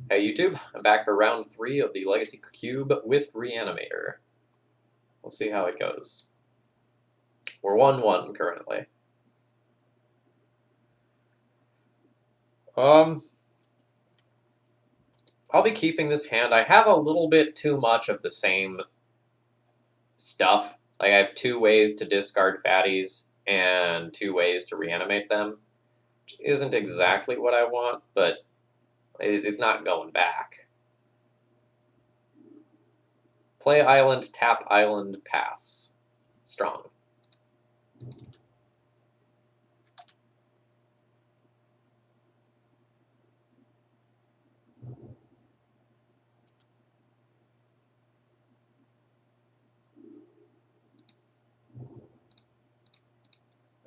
Hey YouTube, I'm back for round 3 of the Legacy Cube with Reanimator. We'll see how it goes. We're 1-1 currently. I'll be keeping this hand. I have a little bit too much of the same stuff. Like, I have 2 ways to discard fatties and 2 ways to reanimate them. Which isn't exactly what I want, but it's not going back. Play island, tap island, pass. Strong.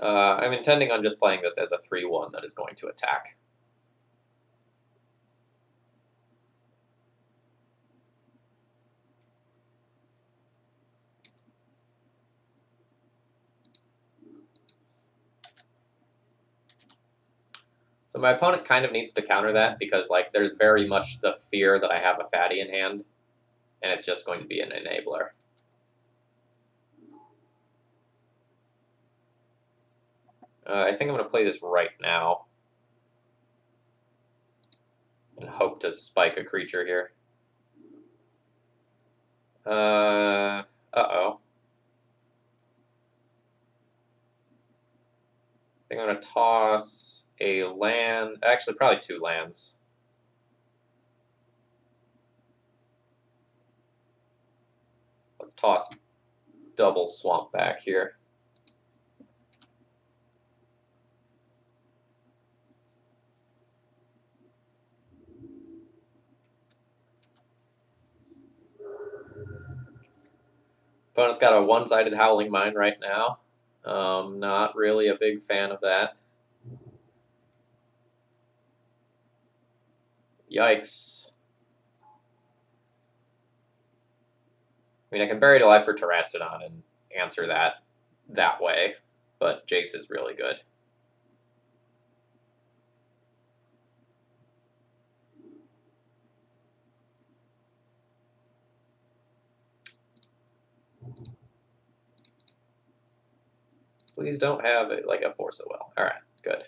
I'm intending on just playing this as a 3-1 that is going to attack. So my opponent kind of needs to counter that because, like, there's very much the fear that I have a fatty in hand, and it's just going to be an enabler. I think I'm going to play this right now and hope to spike a creature here. Uh-oh. I think I'm going to toss a land, actually probably 2 lands. Let's toss double swamp back here. Opponent's got a one-sided Howling Mine right now. Not really a big fan of that. Yikes. I mean, I can Bury to Life for Terastodon and answer that way, but Jace is really good. Please don't have like a Force of Will. All right, good.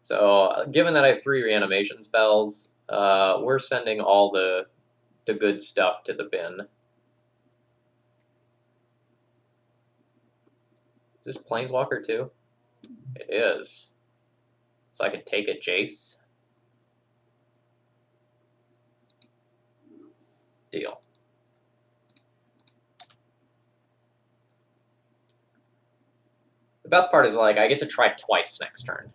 So given that I have 3 reanimation spells, we're sending all the good stuff to the bin. Is this Planeswalker too? It is. So I can take a Jace. Deal. The best part is, like, I get to try twice next turn.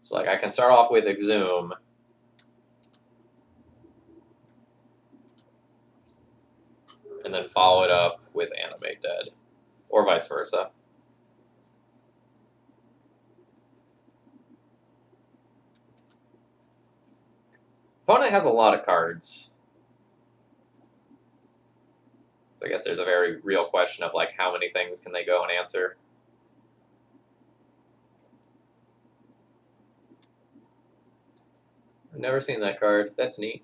So, like, I can start off with Exhume. And then follow it up with Animate Dead. Or vice versa. Opponent has a lot of cards. So I guess there's a very real question of, like, how many things can they go and answer? I've never seen that card. That's neat.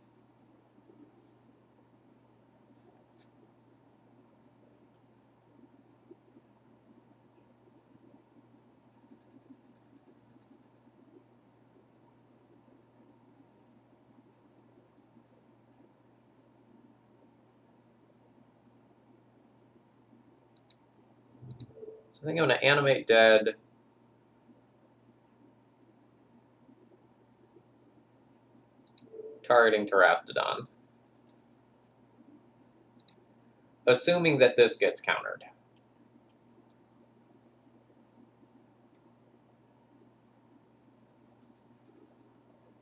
So I think I'm going to Animate Dead. Targeting Terastodon. Assuming that this gets countered.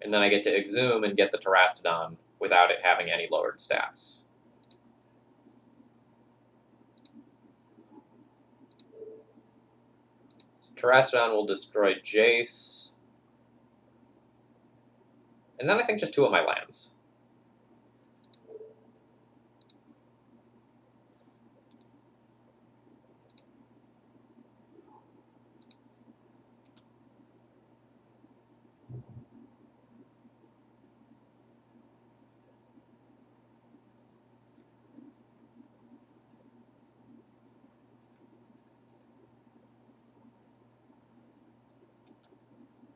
And then I get to Exhume and get the Terastodon without it having any lowered stats. So Terastodon will destroy Jace. And then I think just 2 of my lands.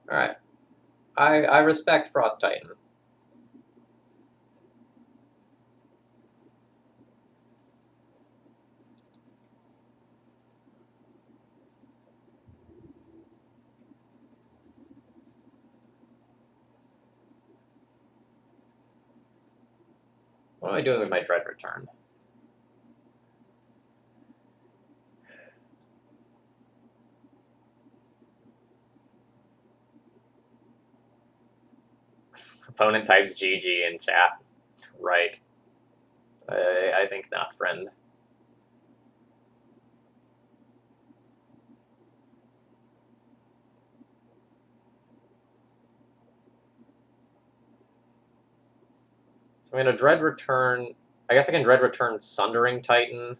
Alright. I respect Frost Titan. What am I doing with my Dread Return? Opponent types GG in chat. Right. I think not, friend. So I'm going to Dread Return. I guess I can Dread Return Sundering Titan,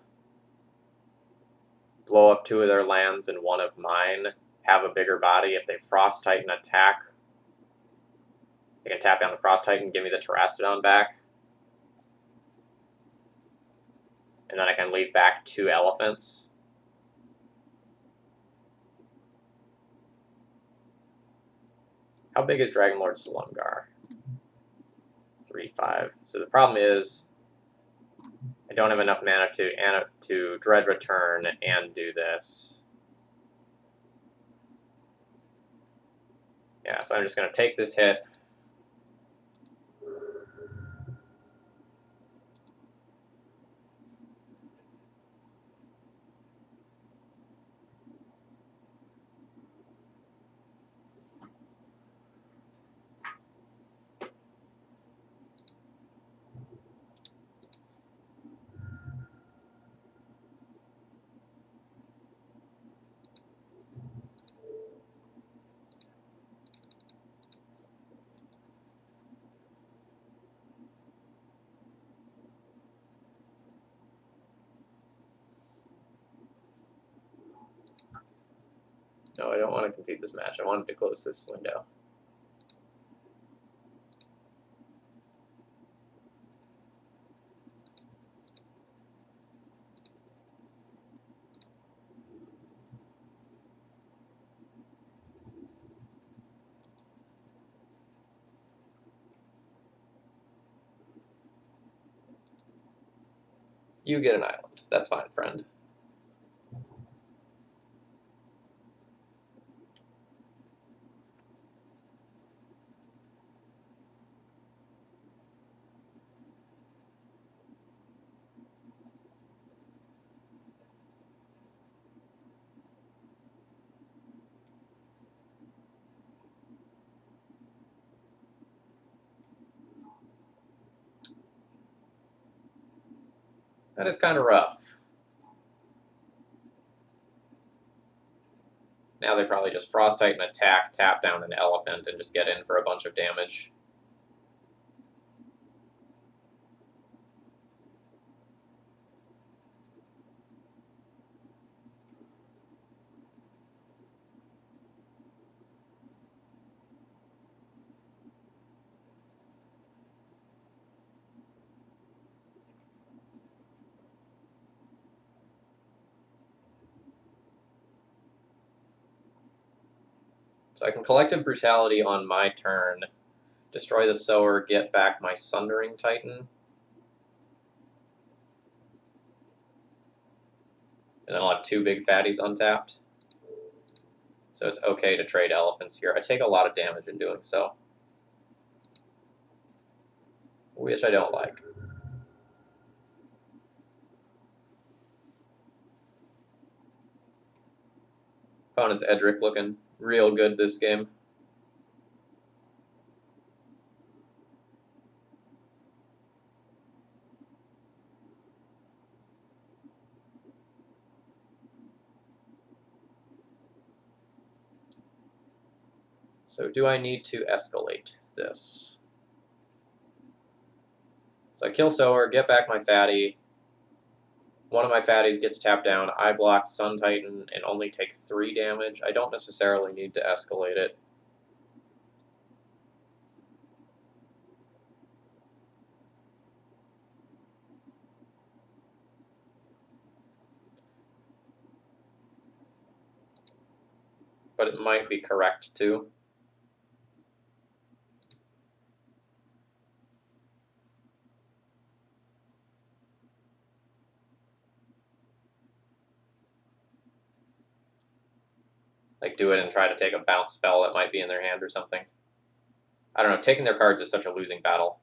blow up 2 of their lands and 1 of mine, have a bigger body. If they Frost Titan attack, they can tap down the Frost Titan, give me the Terrastodon back. And then I can leave back 2 elephants. How big is Dragonlord Slumgar? 3/5. So the problem is I don't have enough mana to Dread Return and do this. Yeah, so I'm just going to take this hit. No, I don't want to concede this match. I wanted to close this window. You get an island. That's fine, friend. That is kind of rough. Now they probably just Frost Titan attack, tap down an elephant, and just get in for a bunch of damage. So I can Collective Brutality on my turn, destroy the Sower, get back my Sundering Titan. And then I'll have 2 big fatties untapped. So it's okay to trade elephants here. I take a lot of damage in doing so, which I don't like. Opponent's Edric looking real good this game. So do I need to escalate this? So I kill Sower, get back my fatty. One of my fatties gets tapped down. I block Sun Titan and only take 3 damage. I don't necessarily need to escalate it. But it might be correct too. Like, do it and try to take a bounce spell that might be in their hand or something. I don't know, taking their cards is such a losing battle.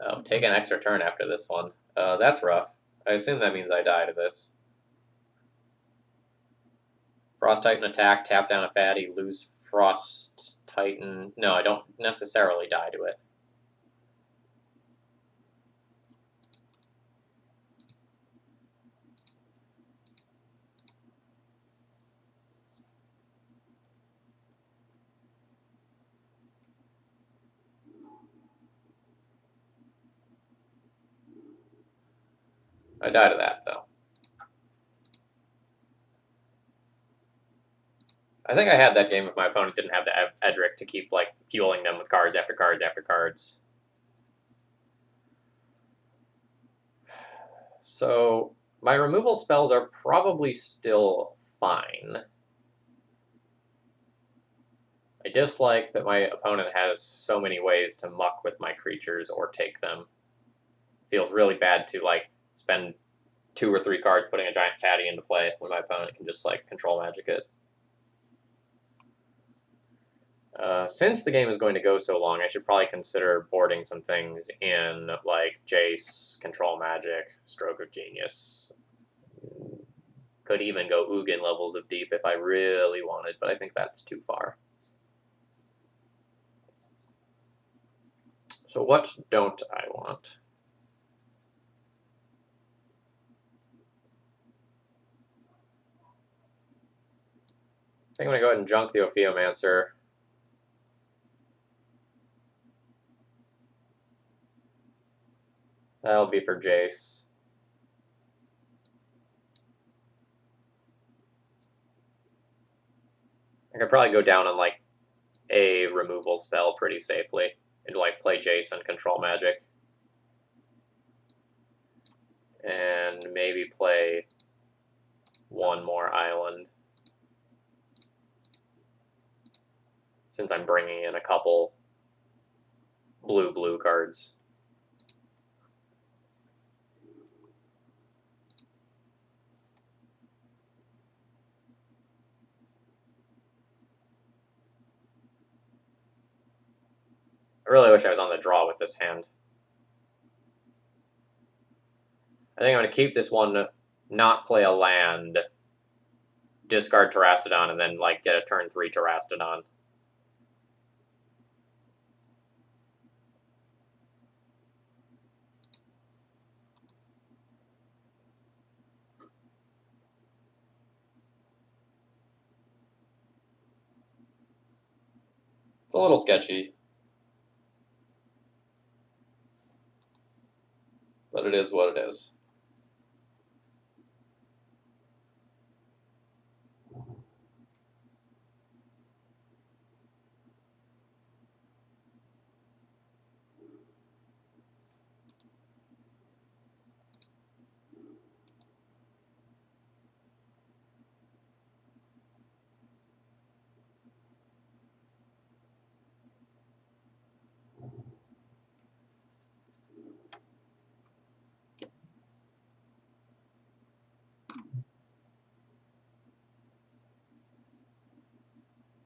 Oh, take an extra turn after this one. That's rough. I assume that means I die to this. Frost Titan attack, tap down a fatty, lose Frost Titan. No, I don't necessarily die to it. I die to that, though. I think I had that game if my opponent didn't have the Edric to keep, like, fueling them with cards after cards after cards. So, my removal spells are probably still fine. I dislike that my opponent has so many ways to muck with my creatures or take them. It feels really bad to, like, spend 2 or 3 cards putting a giant fatty into play when my opponent can just, like, control magic it. Since the game is going to go so long, I should probably consider boarding some things in, like, Jace, Control Magic, Stroke of Genius. Could even go Ugin levels of deep if I really wanted, but I think that's too far. So what don't I want? I think I'm going to go ahead and junk the Ophiomancer. That'll be for Jace. I could probably go down on, like, a removal spell pretty safely and, like, play Jace and Control Magic. And maybe play one more island. Since I'm bringing in a couple blue cards. I really wish I was on the draw with this hand. I think I'm going to keep this one, not play a land, discard Terrastodon, and then, like, get a turn 3 Terrastodon. It's a little sketchy, but it is what it is.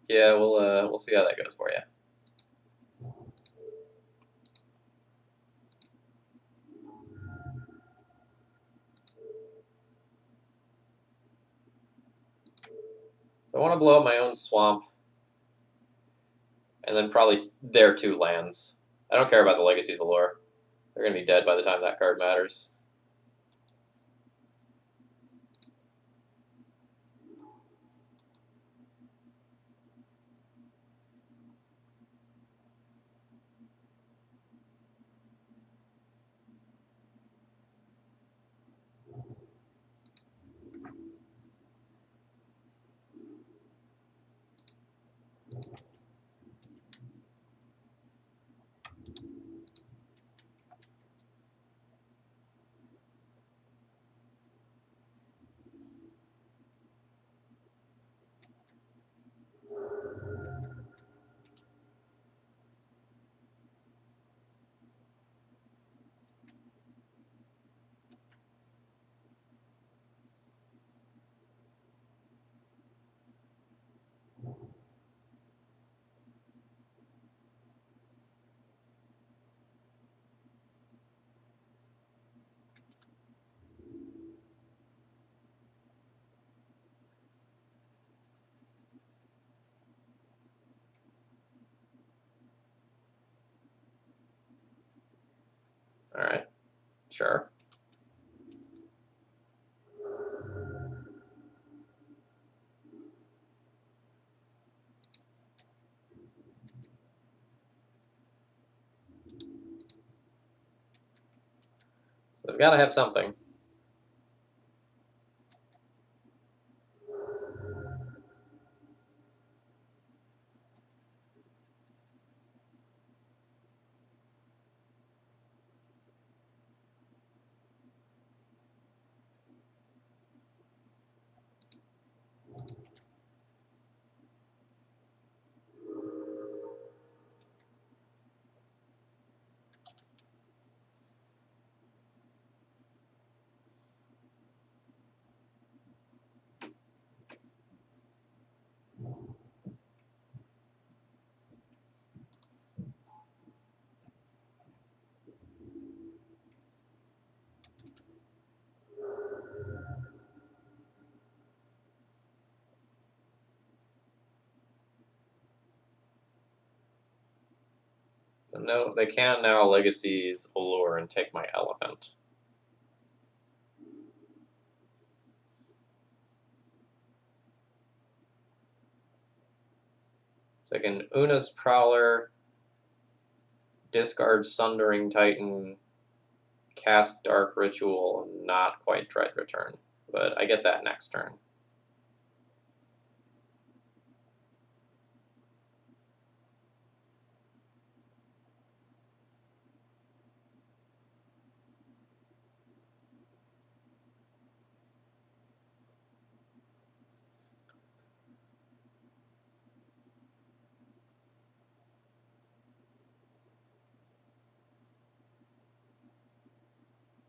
Yeah, we'll see how that goes for you. So I want to blow up my own swamp, and then probably their 2 lands. I don't care about the Legacies of Lore. They're going to be dead by the time that card matters. Alright, sure. So they've got to have something. No, they can now Legacy's Allure and take my elephant. So I can Una's Prowler, discard Sundering Titan, cast Dark Ritual, not quite Dread Return. But I get that next turn.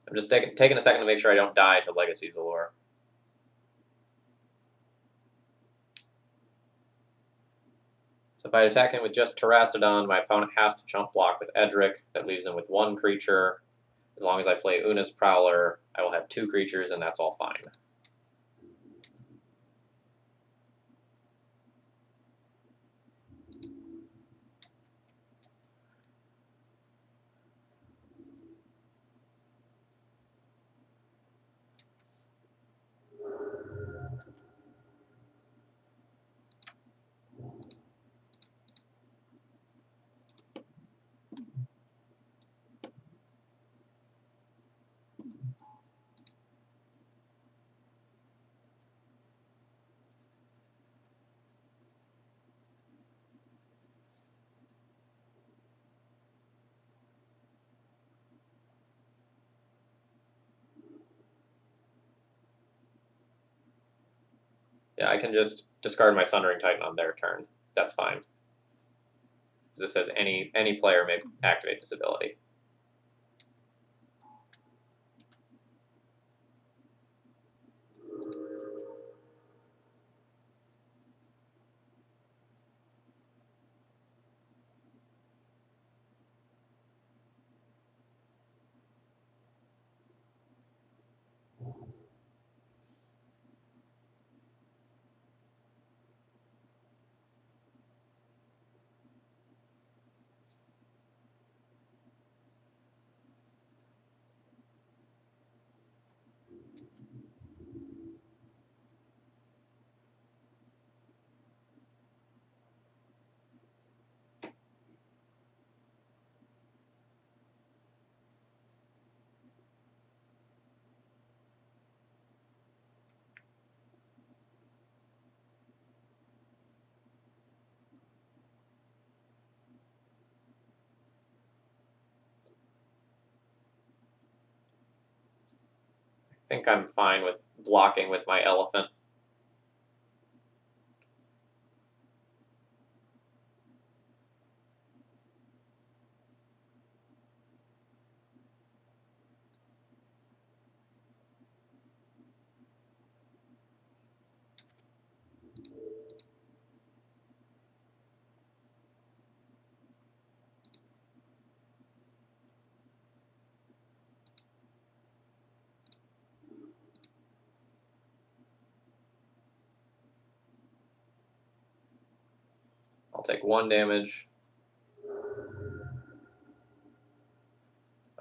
I'm just taking a second to make sure I don't die to Legacy's Allure. So if I attack him with just Terastodon, my opponent has to chump block with Edric. That leaves him with one creature. As long as I play Una's Prowler, I will have two creatures, and that's all fine. Yeah, I can just discard my Sundering Titan on their turn. That's fine. This says any player may activate this ability. I think I'm fine with blocking with my elephant. I'll take 1 damage.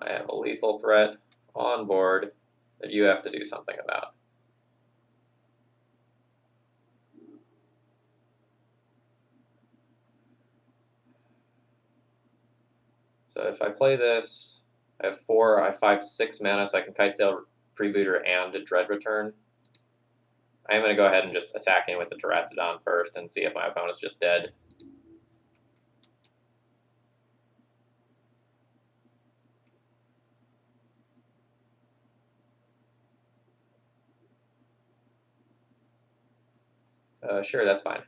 I have a lethal threat on board that you have to do something about. So if I play this, I have 5, 6 mana, so I can Kite Sail, Freebooter, and Dread Return. I'm going to go ahead and just attack in with the Terrastodon first and see if my opponent's just dead. Sure, that's fine.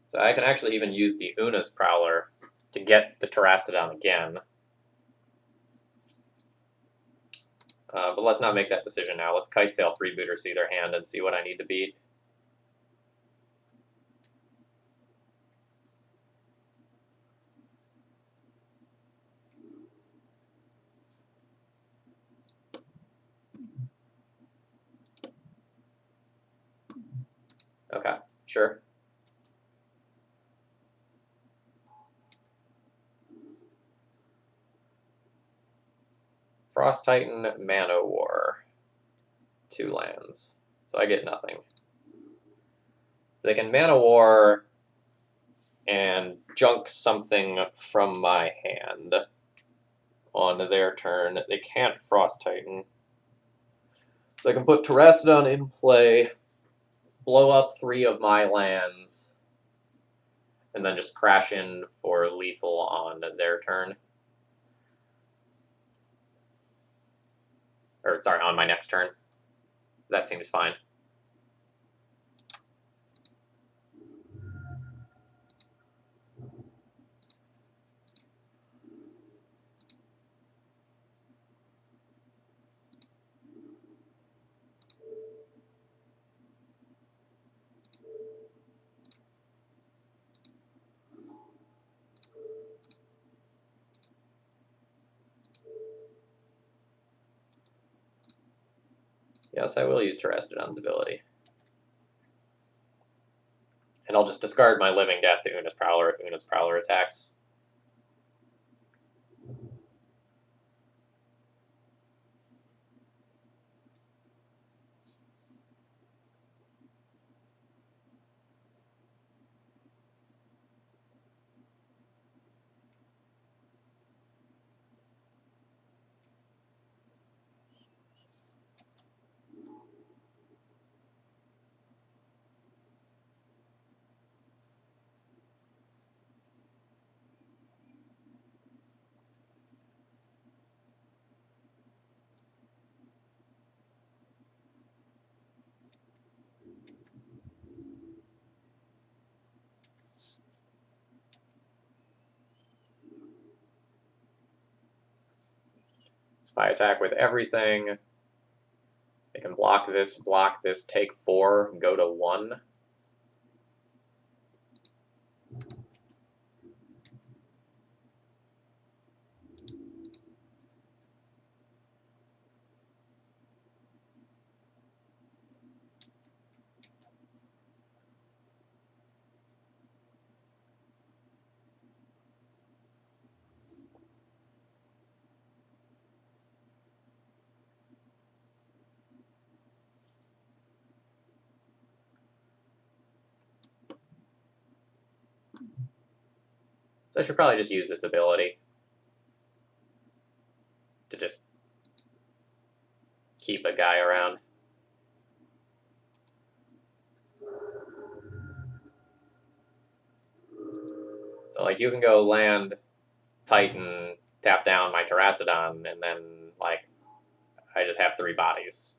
So I can actually even use the Una's Prowler to get the Terrastodon again. But let's not make that decision now. Let's Kite Sail, Freebooter, see their hand, and see what I need to beat. Okay, sure. Frost Titan, Mana War. 2 lands. So I get nothing. So they can Mana War and junk something from my hand on their turn. They can't Frost Titan. So I can put Terrastodon in play, blow up 3 of my lands, and then just crash in for lethal on their turn. Or, sorry, on my next turn. That seems fine. Yes, I will use Terrastodon's ability. And I'll just discard my Living Death to Una's Prowler if Una's Prowler attacks. So I attack with everything. They can block this, take 4, go to 1. So I should probably just use this ability to just keep a guy around. So, like, you can go land, Titan, tap down my Terrastodon, and then, like, I just have 3 bodies.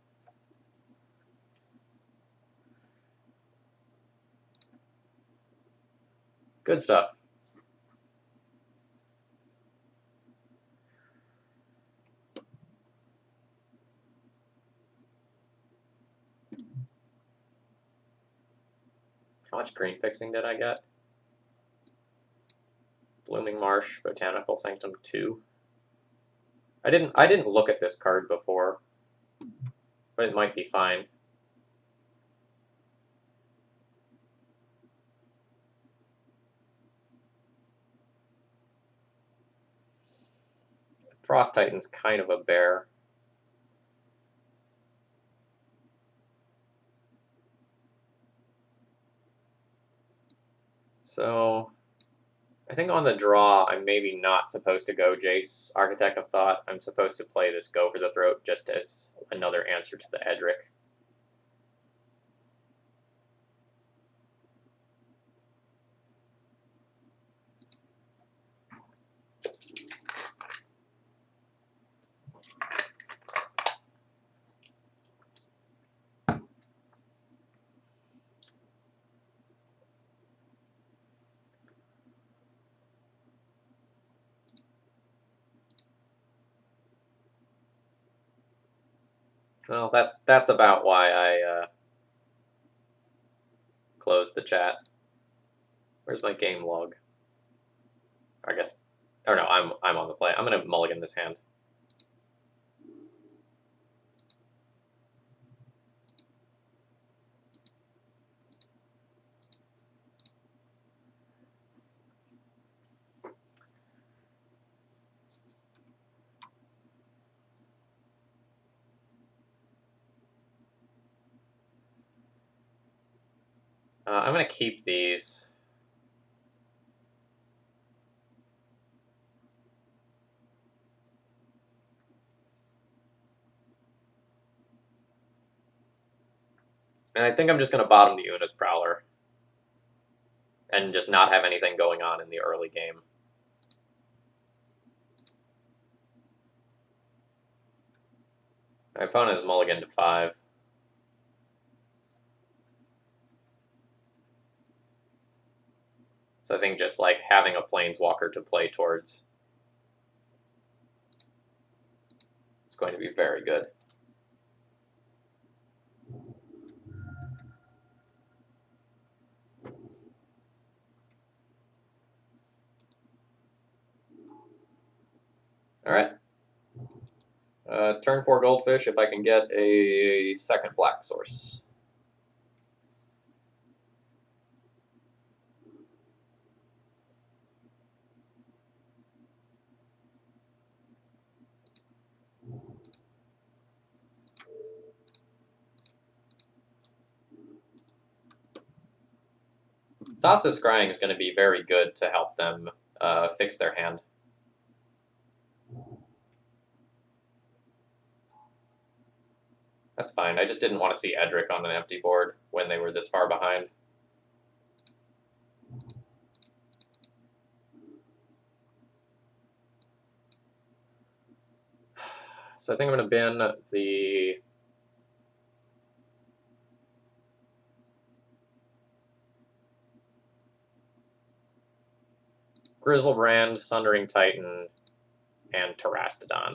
Good stuff. How much green fixing did I get? Blooming Marsh, Botanical Sanctum 2. I didn't look at this card before, but it might be fine. Frost Titan's kind of a bear. So I think on the draw, I'm maybe not supposed to go Jace, Architect of Thought. I'm supposed to play this Go for the Throat just as another answer to the Edric. Well, that's about why I closed the chat. Where's my game log? I guess, or no, I'm on the play. I'm gonna mulligan this hand. I'm gonna keep these. And I think I'm just going to bottom the Una's Prowler and just not have anything going on in the early game. My opponent is mulligan to 5. So I think just like having a Planeswalker to play towards is going to be very good. Alright. Turn 4 Goldfish if I can get a second black source. Thassa's Scrying is going to be very good to help them fix their hand. That's fine. I just didn't want to see Edric on an empty board when they were this far behind. So I think I'm going to bin the Grizzlebrand, Sundering Titan, and Terastodon.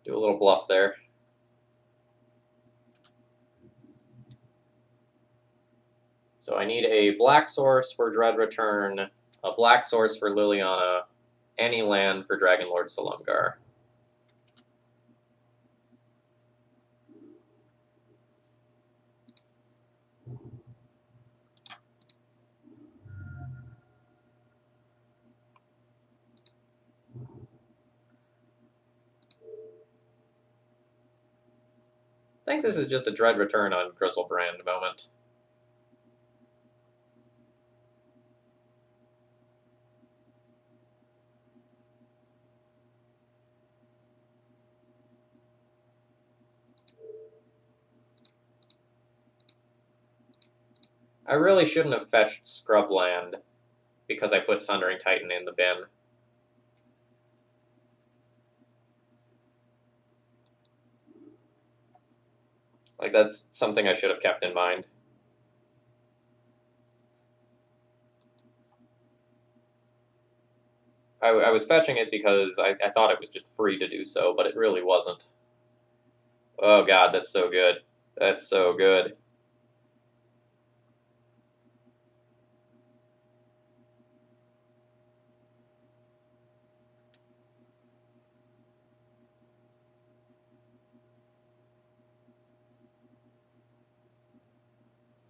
Do a little bluff there. So I need a black source for Dread Return, a black source for Liliana, any land for Dragonlord Salumgar. I think this is just a Dread Return on Grizzlebrand moment. I really shouldn't have fetched Scrubland because I put Sundering Titan in the bin. Like, that's something I should have kept in mind. I was fetching it because I thought it was just free to do so, but it really wasn't. Oh god, that's so good. That's so good.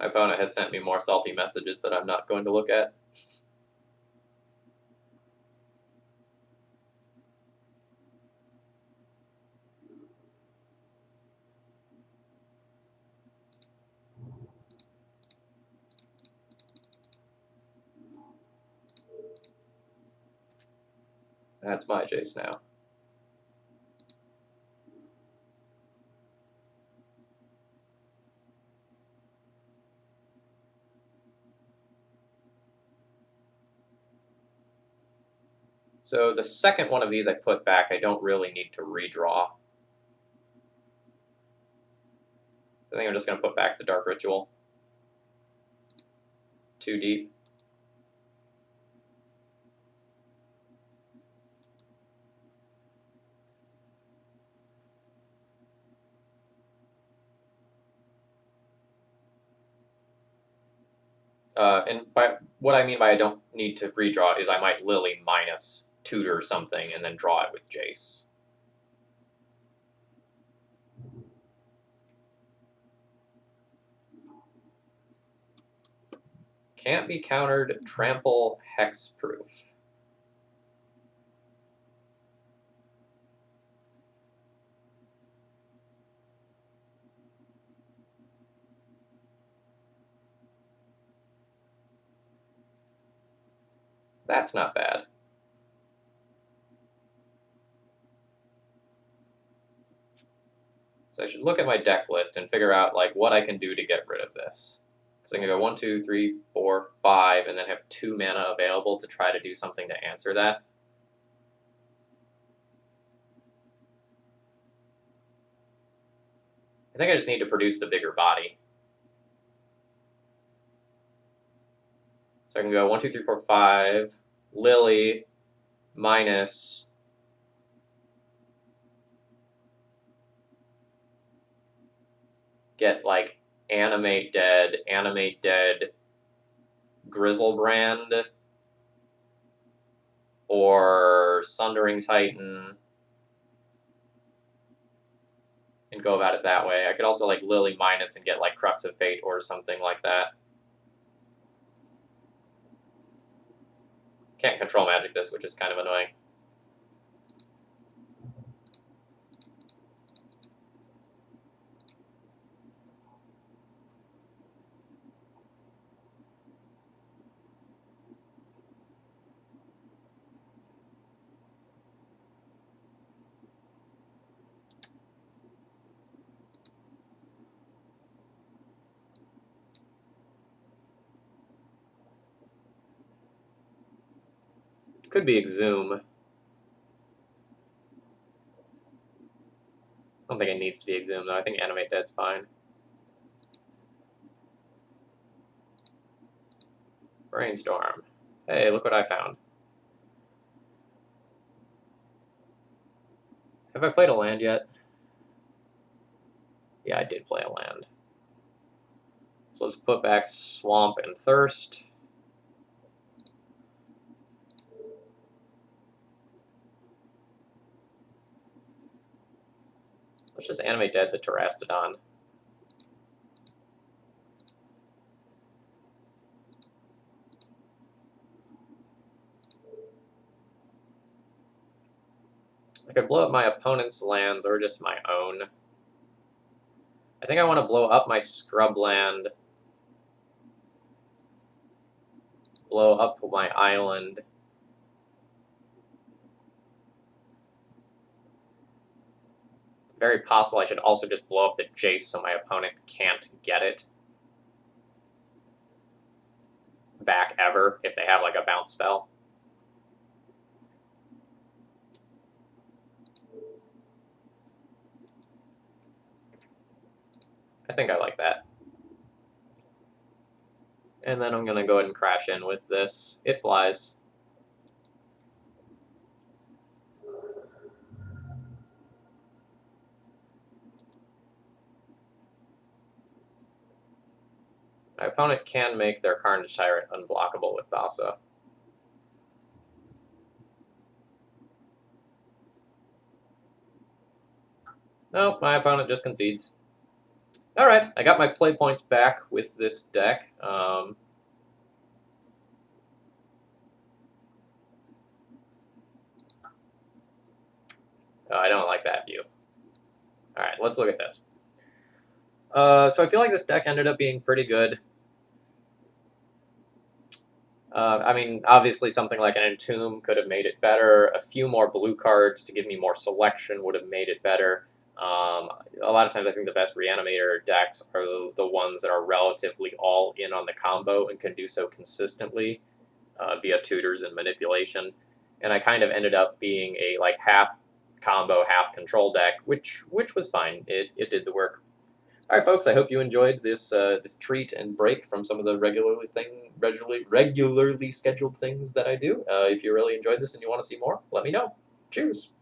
My opponent has sent me more salty messages that I'm not going to look at. That's my Jace now. So the second one of these I put back, I don't really need to redraw. I think I'm just going to put back the Dark Ritual. Too deep. And by what I mean by I don't need to redraw is I might Lily minus tutor something and then draw it with Jace. Can't be countered, trample, hexproof. That's not bad. So I should look at my deck list and figure out like what I can do to get rid of this. So I'm gonna go 1, 2, 3, 4, 5, and then have 2 mana available to try to do something to answer that. I think I just need to produce the bigger body. So I can go 1, 2, 3, 4, 5, Lily, minus get like animate dead, Grizzlebrand, or Sundering Titan, and go about it that way. I could also like Lily minus and get like Crux of Fate or something like that. Can't control magic this, which is kind of annoying. Could be Exhume. I don't think it needs to be Exhume, though. I think Animate Dead's fine. Brainstorm. Hey, look what I found. Have I played a land yet? Yeah, I did play a land. So let's put back Swamp and Thirst. Let's just Animate Dead the Terastodon. I could blow up my opponent's lands or just my own. I think I want to blow up my Scrubland, blow up my island. Very possible I should also just blow up the Jace so my opponent can't get it back ever if they have like a bounce spell. I think I like that. And then I'm going to go ahead and crash in with this. It flies. My opponent can make their Carnage Tyrant unblockable with Thassa. Nope, my opponent just concedes. All right, I got my play points back with this deck. I don't like that view. All right, let's look at this. So I feel like this deck ended up being pretty good. I mean, obviously something like an Entomb could have made it better. A few more blue cards to give me more selection would have made it better. A lot of times I think the best Reanimator decks are the ones that are relatively all in on the combo and can do so consistently via tutors and manipulation. And I kind of ended up being a like half combo, half control deck, which was fine. It did the work. All right, folks. I hope you enjoyed this treat and break from some of the regularly scheduled things that I do. If you really enjoyed this and you want to see more, let me know. Cheers.